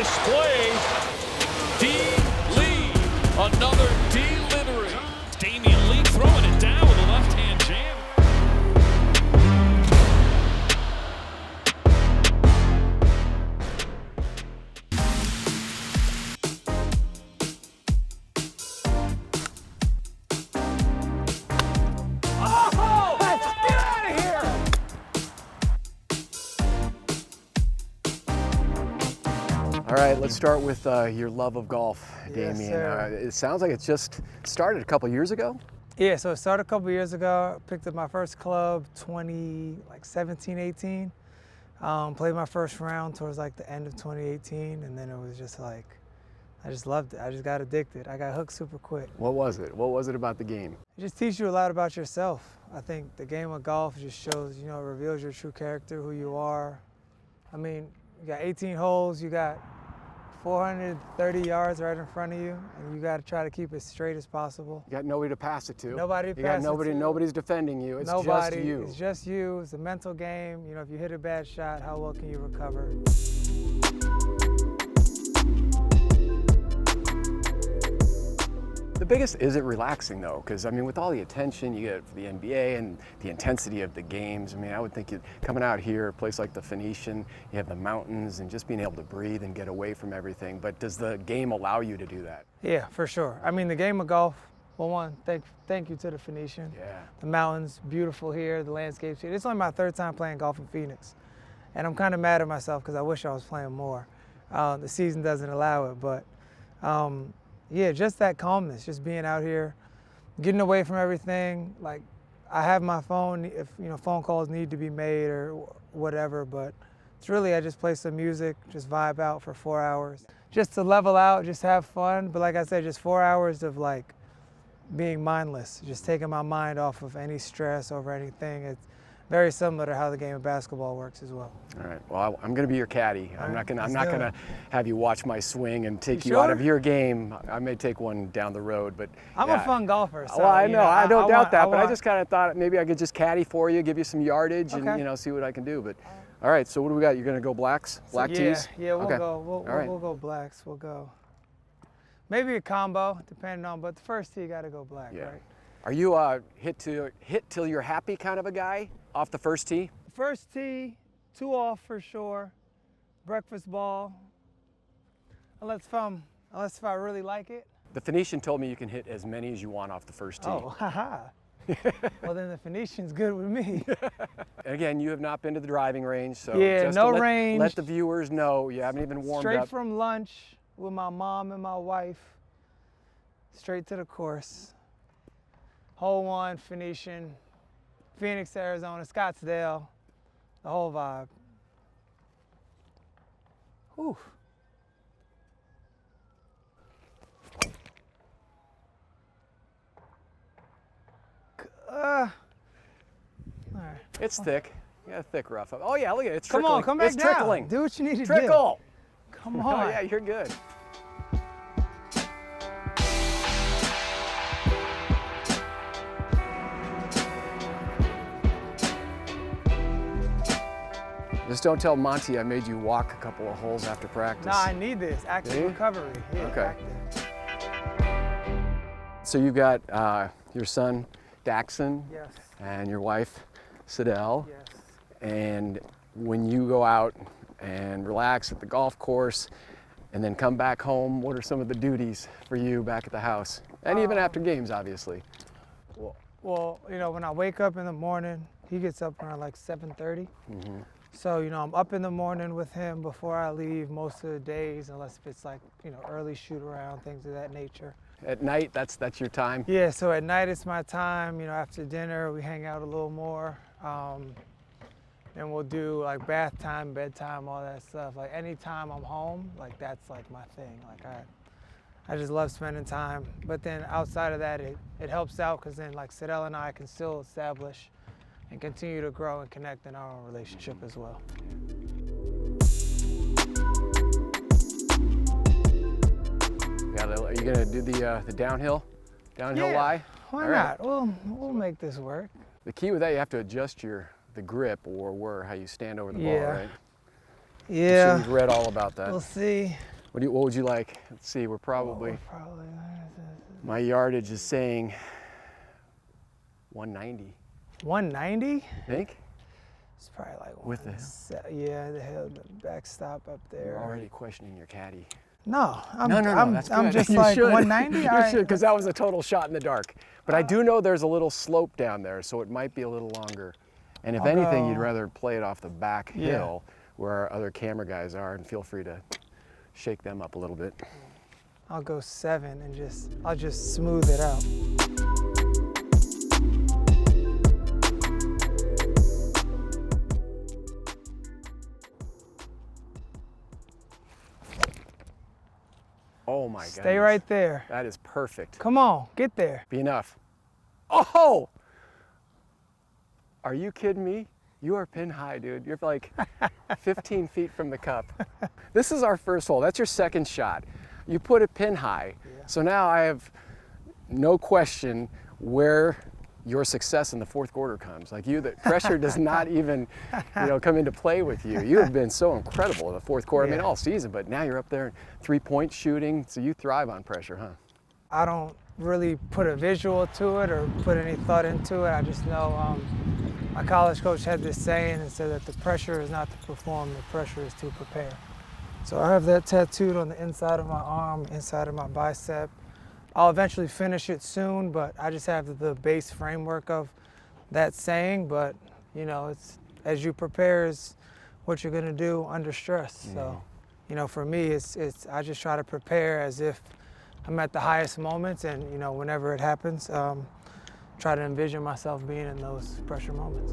display. D. Lee, another delivery. Damion Lee throwing it down with a left-hand jam. Oh, get out of here! All right, let's start with your love of golf, Yes, Damion. sir. It sounds like it's just started a couple years ago. Yeah, so it started a couple years ago. Picked up my first club 17, 18. Played my first round towards like the end of 2018, and then it was just like, I just loved it. I just got addicted. I got hooked super quick. What was it? What was it about the game? It just teaches you a lot about yourself. I think the game of golf just shows, it reveals your true character, who you are. I mean, you got 18 holes, you got 430 yards right in front of you, and you got to try to keep it straight as possible. You got nobody to pass it to. Nobody to You got pass it nobody. to. Nobody's defending you. It's Nobody. just you. It's just you. It's a mental game. If you hit a bad shot, how well can you recover? The biggest is it relaxing though, because I mean, with all the attention you get for the NBA and the intensity of the games, I mean, I would think coming out here, a place like the Phoenician, you have the mountains and just being able to breathe and get away from everything. But does the game allow you to do that? Yeah, for sure. I mean, the game of golf. Well, one, thank you to the Phoenician. Yeah. The mountains, beautiful here. The landscapes here. It's only my third time playing golf in Phoenix, and I'm kind of mad at myself because I wish I was playing more. The season doesn't allow it, but. Yeah, just that calmness, just being out here, getting away from everything. Like, I have my phone if, phone calls need to be made or whatever, but it's really, I just play some music, just vibe out for 4 hours. Just to level out, just have fun. But like I said, just 4 hours of like being mindless, just taking my mind off of any stress over anything. It's very similar to how the game of basketball works as well. All right. Well, I'm going to be your caddy. I'm not going to have you watch my swing and take you sure? out of your game. I may take one down the road, but I'm a fun golfer. So, well, I know. I don't doubt that, but I want- just kind of thought maybe I could just caddy for you, give you some yardage, Okay. and see what I can do. But all right. So what do we got? You're going to go blacks, black tees? Yeah, we'll Okay. go. We'll right. go blacks. We'll go. Maybe a combo, depending on. But the first tee, got to go black, Yeah. right? Are you hit till you're happy kind of a guy off the first tee? First tee, 2 off for sure. Breakfast ball. Unless if I really like it. The Phoenician told me you can hit as many as you want off the first tee. Oh, haha. Well, then the Phoenician's good with me. And again, you have not been to the driving range, so Yeah, just no to range. let the viewers know you haven't even warmed Straight up. from lunch with my mom and my wife. Straight to the course. Hole 1, Phoenician, Phoenix, Arizona, Scottsdale, the whole vibe. Whew. All right. It's thick. You got a thick rough. Oh yeah, look at it. It's Come trickling. on, come back it's down. trickling. Do what you need to Trickle. do. Come Oh on. yeah, you're good. Just don't tell Monty I made you walk a couple of holes after practice. Nah, I need this. Active See? recovery. Yeah, Okay. active. So you've got your son, Daxon, Yes. and your wife, Sidel. Yes. And when you go out and relax at the golf course and then come back home, what are some of the duties for you back at the house? And even after games, obviously. Well, when I wake up in the morning, he gets up around like 7:30. Mm-hmm. So, I'm up in the morning with him before I leave most of the days, unless if it's like, early shoot around, things of that nature. At night, that's your time? Yeah, so at night it's my time. After dinner, we hang out a little more. And we'll do like bath time, bedtime, all that stuff. Like anytime I'm home, like that's like my thing. Like I just love spending time. But then outside of that, it helps out because then like Sidel and I can still establish and continue to grow and connect in our own relationship as well. Are you gonna do the downhill Yeah, lie? Why All right. not? We'll make this work. The key with that, you have to adjust the grip or how you stand over the ball, Yeah. right? I'm Yeah. sure you've read all about that. We'll see. What would you like? Let's see, we're probably, my yardage is saying 190. 190? Think? It's probably like With the yeah, the backstop up there. You're already questioning your caddy. No, No, that's good. I'm just You like should. 190. You should, because that was a total shot in the dark. But I do know there's a little slope down there, so it might be a little longer. And if anything, you'd rather play it off the back hill where our other camera guys are, and feel free to shake them up a little bit. I'll go 7 and I'll just smooth it out. Oh my God. Stay right there. That is perfect. Come on, get there. Be enough. Oh! Are you kidding me? You are pin high, dude. You're like 15 feet from the cup. This is our first hole. That's your second shot. You put it pin high. Yeah. So now I have no question where your success in the fourth quarter comes. Like the pressure does not even, come into play with you. You have been so incredible in the fourth quarter. I mean, all season, but now you're up there 3-point shooting. So you thrive on pressure, huh? I don't really put a visual to it or put any thought into it. I just know my college coach had this saying and said that the pressure is not to perform, the pressure is to prepare. So I have that tattooed on the inside of my arm, inside of my bicep. I'll eventually finish it soon, but I just have the base framework of that saying. But, it's as you prepare is what you're gonna do under stress. So, for me, it's I just try to prepare as if I'm at the highest moments, and whenever it happens, try to envision myself being in those pressure moments.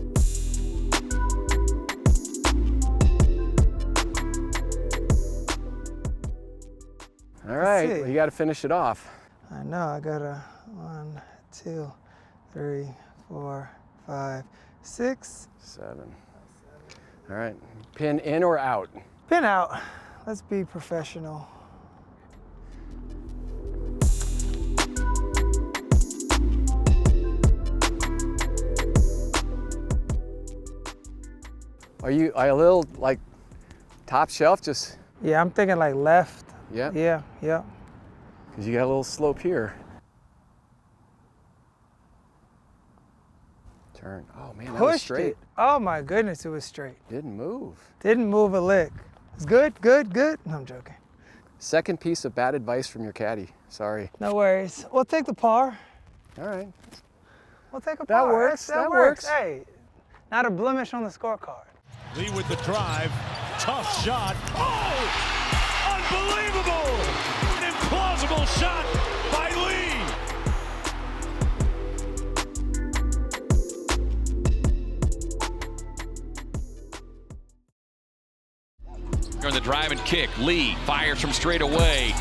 All right, well, you got to finish it off. I know, I got a 1, 2, 3, 4, 5, 6, 7. All right, pin in or out? Pin out. Let's be professional. Are you a little like top shelf? Just Yeah, I'm thinking like left. yeah. Yeah. Because you got a little slope here. Turn. Oh man, that was Pushed straight. it. Oh my goodness, it was straight. Didn't move. Didn't move a lick. It's good. No, I'm joking. Second piece of bad advice from your caddy. Sorry. No worries. We'll take the par. All right. We'll take a That par. works. That works. Hey, not a blemish on the scorecard. Lee with the drive. Tough shot. Oh! Unbelievable! An implausible shot by Lee. On the drive and kick, Lee fires from straight away,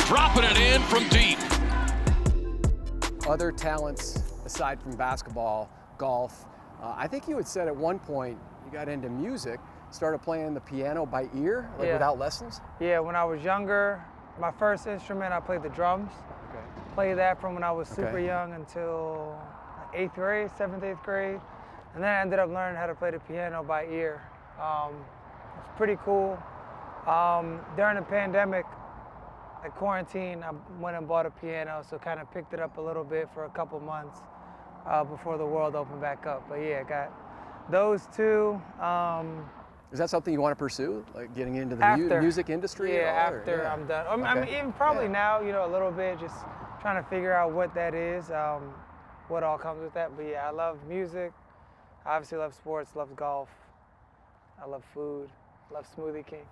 dropping it in from deep. Other talents aside from basketball, golf. I think you had said at one point you got into music, started playing the piano by ear, like without lessons? Yeah, when I was younger, my first instrument, I played the drums. Okay. Played that from when I was super young until 8th grade, 7th, 8th grade. And then I ended up learning how to play the piano by ear. It's pretty cool. During the pandemic, like quarantine, I went and bought a piano, so kind of picked it up a little bit for a couple months before the world opened back up. But yeah, got those two. Is that something you want to pursue, like getting into the music industry? Yeah, at all, after I'm done. I mean, even probably now, a little bit, just trying to figure out what that is, what all comes with that. But yeah, I love music. I obviously love sports, love golf. I love food. Love Smoothie King.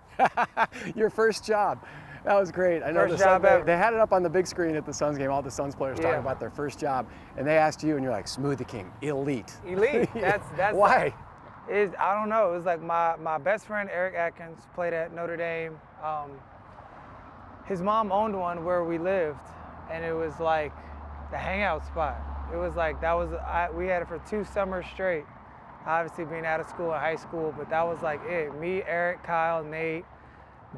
Your first job. That was great. I know first job ever. They had it up on the big screen at the Suns game, all the Suns players talking about their first job, and they asked you, and you're like, Smoothie King, elite. Elite. That's Why? I don't know. It was like my best friend, Eric Atkins, played at Notre Dame. His mom owned one where we lived, and it was like the hangout spot. It was like, we had it for 2 summers straight. Obviously being out of school in high school, but that was like it. Me, Eric, Kyle, Nate,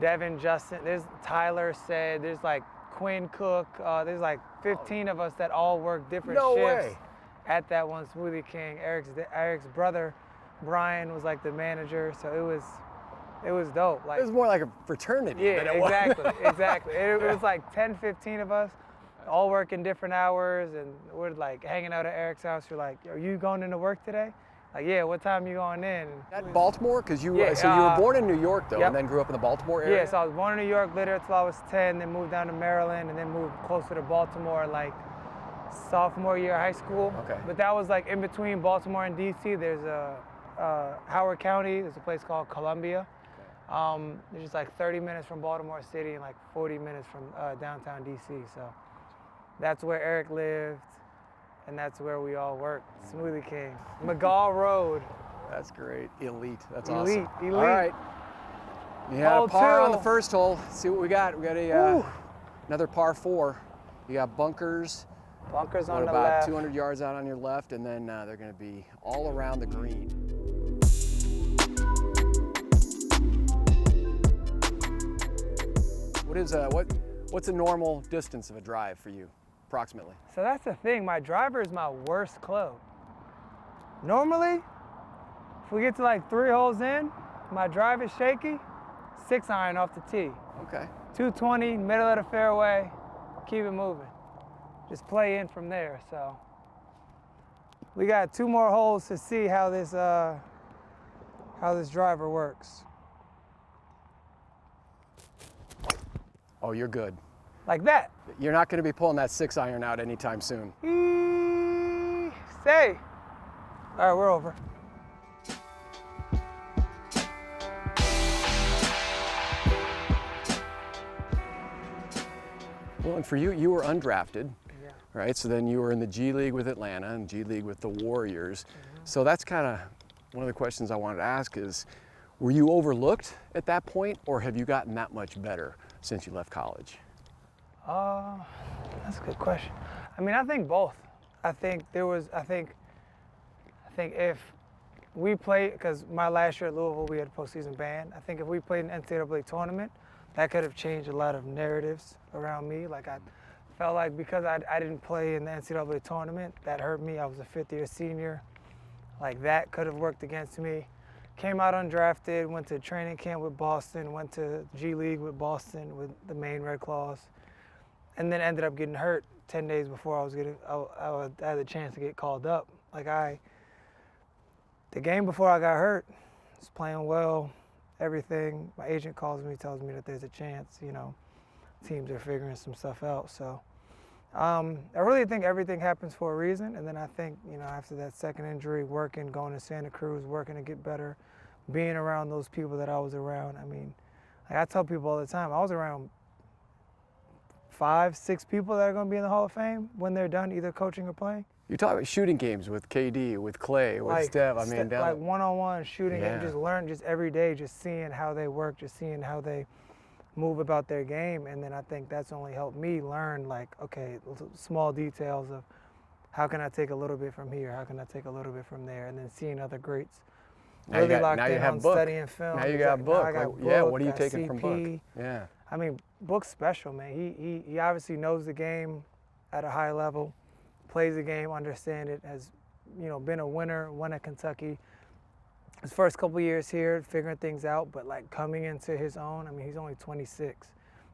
Devin, Justin, there's Tyler said, there's like Quinn Cook, there's like 15 of us that all work different shifts at that one Smoothie King. Eric's brother, Brian, was like the manager, so It was dope. Like, It was more like a fraternity yeah, than it was. exactly. It was like 10, 15 of us, all working different hours, and we're like hanging out at Eric's house. You're like, are you going into work today? Like, yeah, what time you going in? At Baltimore? Because you, Yeah, so you were born in New York, though, yep. and then grew up in the Baltimore area? Yeah, so I was born in New York, lived there till I was 10, then moved down to Maryland, and then moved closer to Baltimore, like sophomore year of high school. Okay. But that was like in between Baltimore and DC. There's Howard County. There's a place called Columbia. It's just like 30 minutes from Baltimore City and like 40 minutes from downtown DC. So that's where Eric lived, and that's where we all worked. Smoothie King, McGaw Road. That's great. Elite. That's Elite, awesome. elite. All right. You had Hole a par on two. the first hole. Let's see what we got. We got another par 4. You got bunkers. Bunkers on the about left. 200 yards out on your left, and then they're going to be all around the green. What's a normal distance of a drive for you, approximately? So that's the thing. My driver is my worst club. Normally, if we get to like 3 holes in, my drive is shaky. 6-iron off the tee. Okay. 220, middle of the fairway. Keep it moving. Just play in from there. So we got 2 more holes to see how this driver works. Oh, you're good. Like that. You're not going to be pulling that 6-iron out anytime soon. Say. All right, we're over. Well, and for you, you were undrafted, Yeah. right? So then you were in the G League with Atlanta and G League with the Warriors. So that's kind of one of the questions I wanted to ask is, were you overlooked at that point, or have you gotten that much better since you left college? That's a good question. I mean, I think both. I think if we played, because my last year at Louisville, we had a postseason ban. I think if we played an NCAA tournament, that could have changed a lot of narratives around me. Like, I felt like because I didn't play in the NCAA tournament, that hurt me. I was a 5th-year senior. Like, that could have worked against me. Came out undrafted, went to training camp with Boston, went to G League with Boston with the Maine Red Claws, and then ended up getting hurt 10 days before I had the chance to get called up. Like, the game before I got hurt, was playing well, everything. My agent calls me, tells me that there's a chance, teams are figuring some stuff out. So I really think everything happens for a reason. And then I think, after that second injury, going to Santa Cruz, working to get better, being around those people that I was around. I mean, like I tell people all the time, I was around 5, 6 people that are going to be in the Hall of Fame when they're done either coaching or playing. You talk about shooting games with KD, with Clay, with Steph. I mean, like one-on-one shooting Yeah. and just learn just every day, just seeing how they work, just seeing how they move about their game. And then I think that's only helped me learn, like, okay, small details of how can I take a little bit from here, how can I take a little bit from there, and then seeing other greats. Now Really you got, locked now you in have on book. studying film. Now you got Now book. I got Like, yeah, book, what are you got taking from book? CP. Yeah. I mean, Book's special, man. He obviously knows the game at a high level, plays the game, understands it, has been a winner, won at Kentucky. His first couple years here, figuring things out, but like coming into his own. I mean, he's only 26.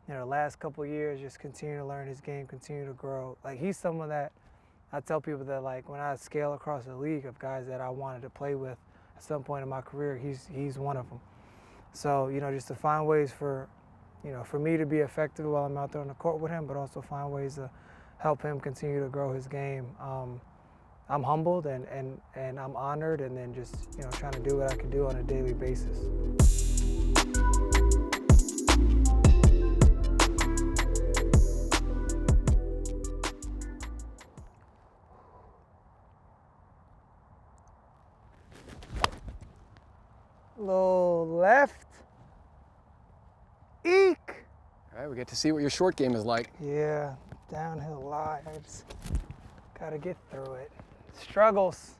The last couple years, just continue to learn his game, continue to grow. Like, he's someone that I tell people that, like, when I scale across the league of guys that I wanted to play with at some point in my career, he's one of them. So, just to find ways for me to be effective while I'm out there on the court with him, but also find ways to help him continue to grow his game. I'm humbled and I'm honored, and then just trying to do what I can do on a daily basis. Little left. Eek! All right, we get to see what your short game is like. Yeah, downhill lie. I just gotta get through it. Struggles.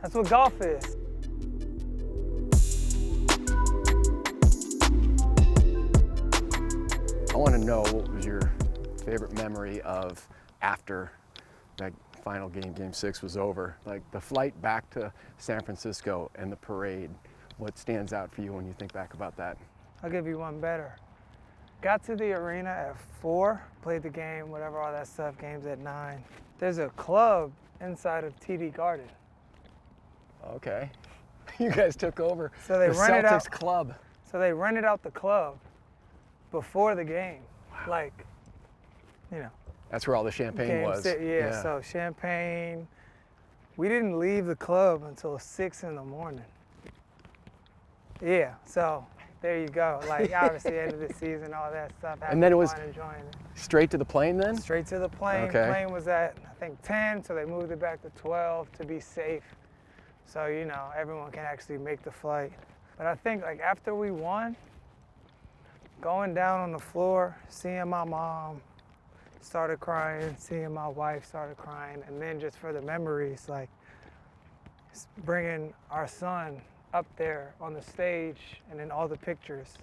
That's what golf is. I want to know, what was your favorite memory of after that final game, Game 6 was over? Like the flight back to San Francisco and the parade What stands out for you when you think back about that? I'll give you one better. Got to the arena at 4, played the game, whatever, all that stuff, games at 9. There's a club inside of TD Garden. Okay. You guys took over So they the rented Celtics out, club. So they rented out the club before the game. Wow. Like, you know. That's where all the champagne was. Yeah, so champagne. We didn't leave the club until 6 in the morning. Yeah, so there you go. Like, obviously, end of the season, all that stuff. And then it was enjoying it. Straight to the plane then? Straight to the plane. Okay. Plane was at, I think, 10, so they moved it back to 12 to be safe. So, you know, everyone can actually make the flight. But I think, like, after we won, going down on the floor, seeing my mom, started crying, seeing my wife started crying, and then just for the memories, like bringing our son up there on the stage and then all the pictures,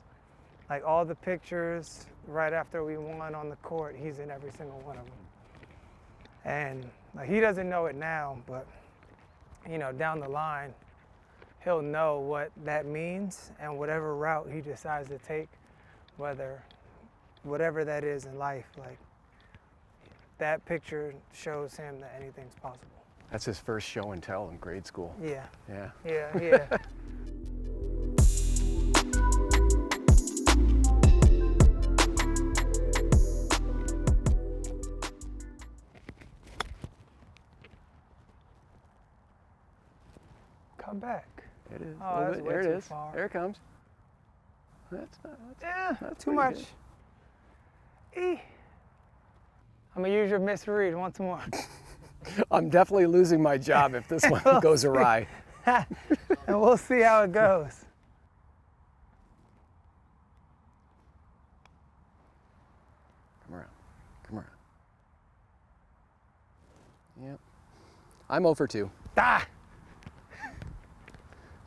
like all the pictures right after we won on the court, he's in every single one of them. And like, he doesn't know it now, but you know, down the line, he'll know what that means, and whatever route he decides to take, whatever that is in life, like that picture shows him that anything's possible. That's his first show and tell in grade school. Yeah. Yeah. Yeah. Come back. It is. Oh, that's way there too it is. far. There it comes. That's too pretty much. good. I'm gonna use your misread once more. I'm definitely losing my job if this one goes awry. And we'll see how it goes. Come around. Come around. Yep. I'm 0 for 2. Ah!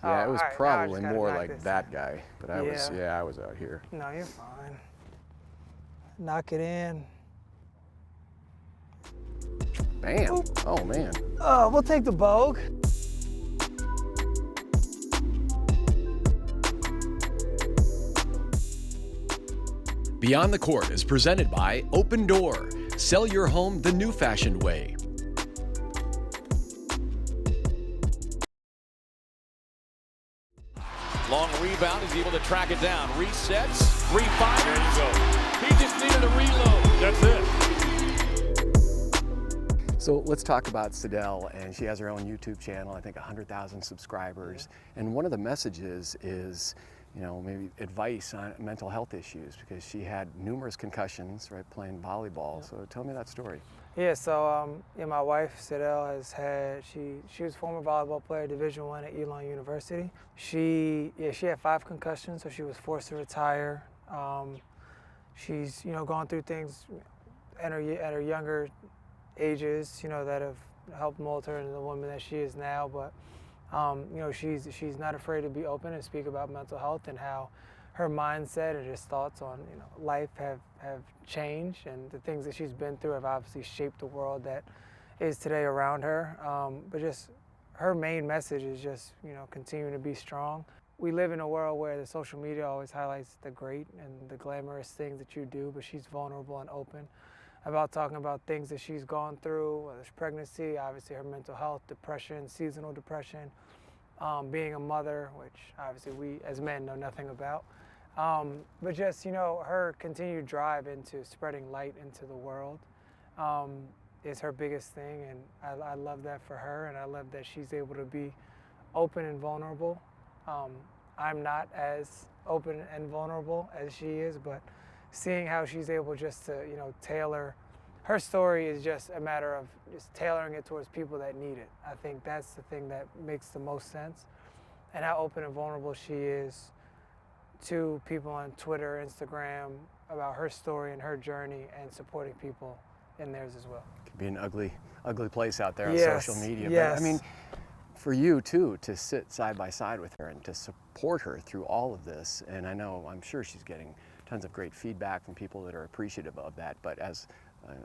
Yeah, it was all right, probably now I just gotta more knock like this that guy, but I was, Yeah. I was out here. No, you're fine. Knock it in. Bam. Oop. Oh, man. We'll take the Vogue. Beyond the Court is presented by Opendoor. Sell your home the new fashioned way. Long rebound, he's able to track it down. Resets, 3-5. There you go. He just needed a reload. That's it. So let's talk about Sidel, and she has her own YouTube channel, I think 100,000 subscribers. And one of the messages is, you know, maybe advice on mental health issues, because she had numerous concussions, right, playing volleyball. So tell me that story. Yeah, so my wife, Sidel, has had, she was a former volleyball player, Division I at Elon University. She had 5 concussions, so she was forced to retire. She's, you know, gone through things at her younger ages, you know, that have helped mold her into the woman that she is now. But, you know, she's not afraid to be open and speak about mental health and how her mindset and just thoughts on, you know, life have changed, and the things that she's been through have obviously shaped the world that is today around her. But just her main message is just, you know, continuing to be strong. We live in a world where the social media always highlights the great and the glamorous things that you do, but she's vulnerable and open about talking about things that she's gone through, whether it's pregnancy, obviously her mental health, depression, seasonal depression, being a mother, which obviously we as men know nothing about. But just, you know, her continued drive into spreading light into the world is her biggest thing, and I love that for her, and I love that she's able to be open and vulnerable. I'm not as open and vulnerable as she is, but seeing how she's able just to, you know, tailor, her story is just a matter of just tailoring it towards people that need it. I think that's the thing that makes the most sense, and how open and vulnerable she is to people on Twitter, Instagram, about her story and her journey, and supporting people in theirs as well. It can be an ugly, ugly place out there on Yes, social media. yes. But I mean, for you too, to sit side by side with her and to support her through all of this, and I'm sure she's getting tons of great feedback from people that are appreciative of that, but as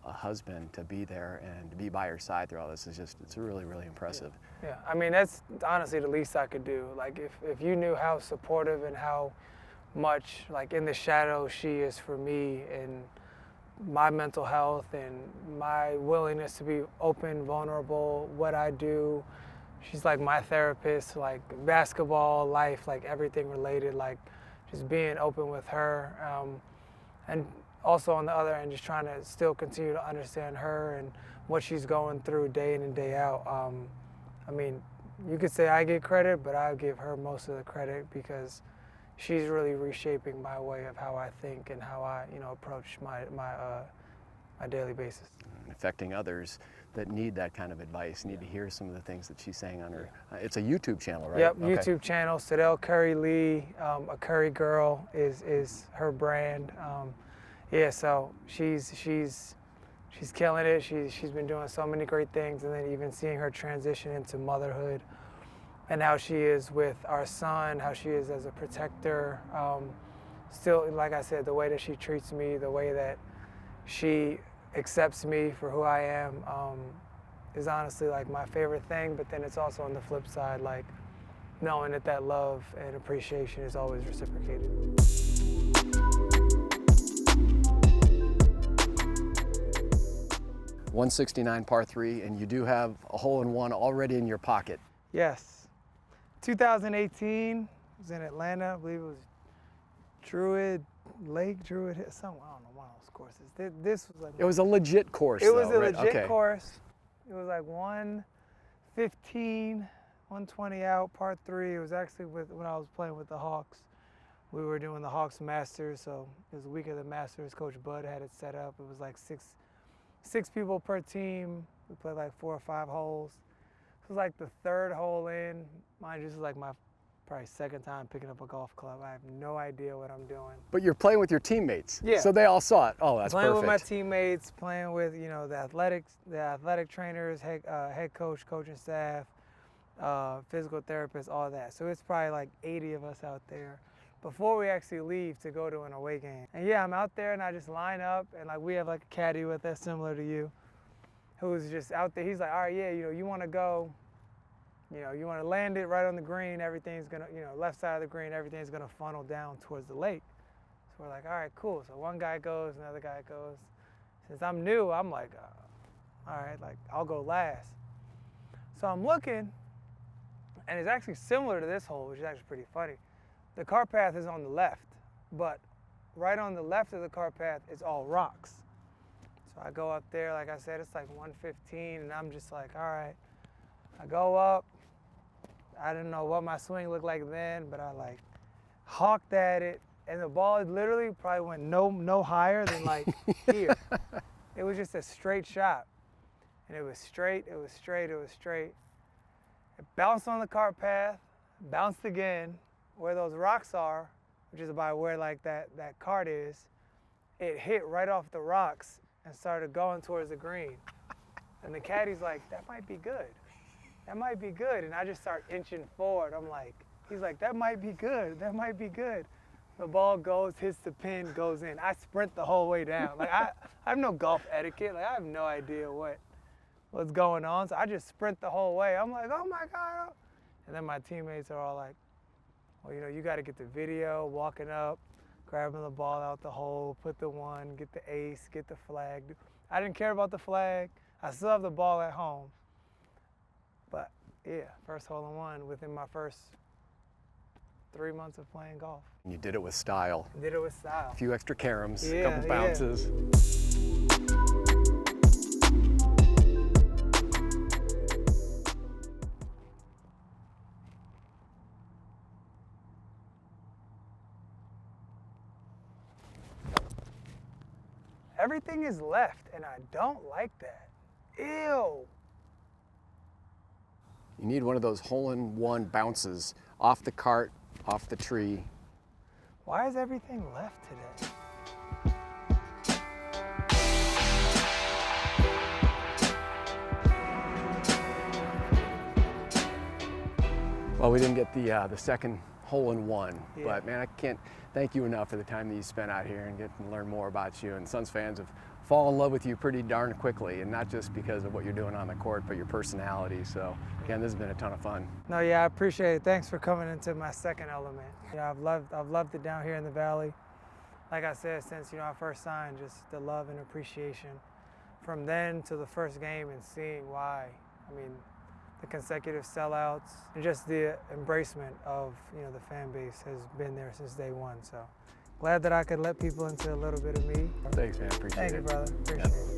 a husband to be there and to be by her side through all this is just, it's really, really impressive. Yeah, I mean, that's honestly the least I could do. Like, if you knew how supportive and how much, like, in the shadow she is for me and my mental health and my willingness to be open, vulnerable, what I do. She's like my therapist, like basketball, life, like everything related, like just being open with her. And also on the other end, just trying to still continue to understand her and what she's going through day in and day out. I mean, you could say I get credit, but I give her most of the credit because she's really reshaping my way of how I think and how I, approach my daily basis. And affecting others that need that kind of advice, need to hear some of the things that she's saying on her. It's a YouTube channel, right? Yep, Okay. YouTube channel. Sadell Curry Lee, a Curry girl is her brand. Yeah, so she's killing it. She's been doing so many great things, and then even seeing her transition into motherhood, and how she is with our son, how she is as a protector. Still, like I said, the way that she treats me, the way that she accepts me for who I am, is honestly like my favorite thing. But then it's also on the flip side, like knowing that love and appreciation is always reciprocated. .169 par 3, and you do have a hole-in-one already in your pocket. Yes. 2018, I was in Atlanta. I believe it was Druid Lake, something, I don't know, one of those courses. This was like... It was a legit course, It was though, a right? legit Okay. course. It was like 115, 120 out, par 3. It was actually when I was playing with the Hawks. We were doing the Hawks Masters, so it was the week of the Masters. Coach Bud had it set up. It was like six people per team. We played like 4 or 5 holes. It was like the 3rd hole in. Mind you, this is like my probably 2nd time picking up a golf club. I have no idea what I'm doing. But you're playing with your teammates, Yeah. so they all saw it. Oh, that's Playing perfect. with my teammates, playing with the athletic trainers, head coach, coaching staff, physical therapists, all that. So it's probably like 80 of us out there before we actually leave to go to an away game. And yeah, I'm out there and I just line up, and like we have like a caddy with us similar to you, who's just out there. He's like, all right, yeah, you want to go, you want to land it right on the green, everything's gonna, left side of the green, everything's gonna funnel down towards the lake. So we're like, all right, cool. So one guy goes, another guy goes. Since I'm new, I'm like, all right, like I'll go last. So I'm looking, and it's actually similar to this hole, which is actually pretty funny. The cart path is on the left, but right on the left of the cart path is all rocks. So I go up there, like I said, it's like 115, and I'm just like, all right. I go up. I didn't know what my swing looked like then, but I like hawked at it, and the ball literally probably went no higher than like here. It was just a straight shot, and it was straight, it was straight, it was straight. It bounced on the cart path, bounced again, where those rocks are, which is about where like that cart is. It hit right off the rocks and started going towards the green. And the caddy's like, that might be good. That might be good. And I just start inching forward. I'm like, he's like, that might be good. That might be good. The ball goes, hits the pin, goes in. I sprint the whole way down. Like I have no golf etiquette. Like I have no idea what's going on. So I just sprint the whole way. I'm like, oh my God. And then my teammates are all like, well, you got to get the video, walking up, grabbing the ball out the hole, put the one, get the ace, get the flag. I didn't care about the flag. I still have the ball at home. But yeah, first hole-in-one within my first 3 months of playing golf. You did it with style. Did it with style. A few extra caroms, Yeah, a couple bounces. Everything is left, and I don't like that. Ew. You need one of those hole-in-one bounces off the cart, off the tree. Why is everything left today? Well, we didn't get the second hole-in-one, Yeah. but man, I can't thank you enough for the time that you spent out here and getting to learn more about you. And Suns fans have fallen in love with you pretty darn quickly, and not just because of what you're doing on the court, but your personality. So again, this has been a ton of fun. No, yeah, I appreciate it. Thanks for coming into my second element. Yeah, I've loved it down here in the Valley. Like I said, since I first signed, just the love and appreciation from then to the first game and seeing why. I mean, the consecutive sellouts and just the embracement of the fan base has been there since day one. So glad that I could let people into a little bit of me. Thanks, man. Appreciate it. Thank you, brother. Appreciate it.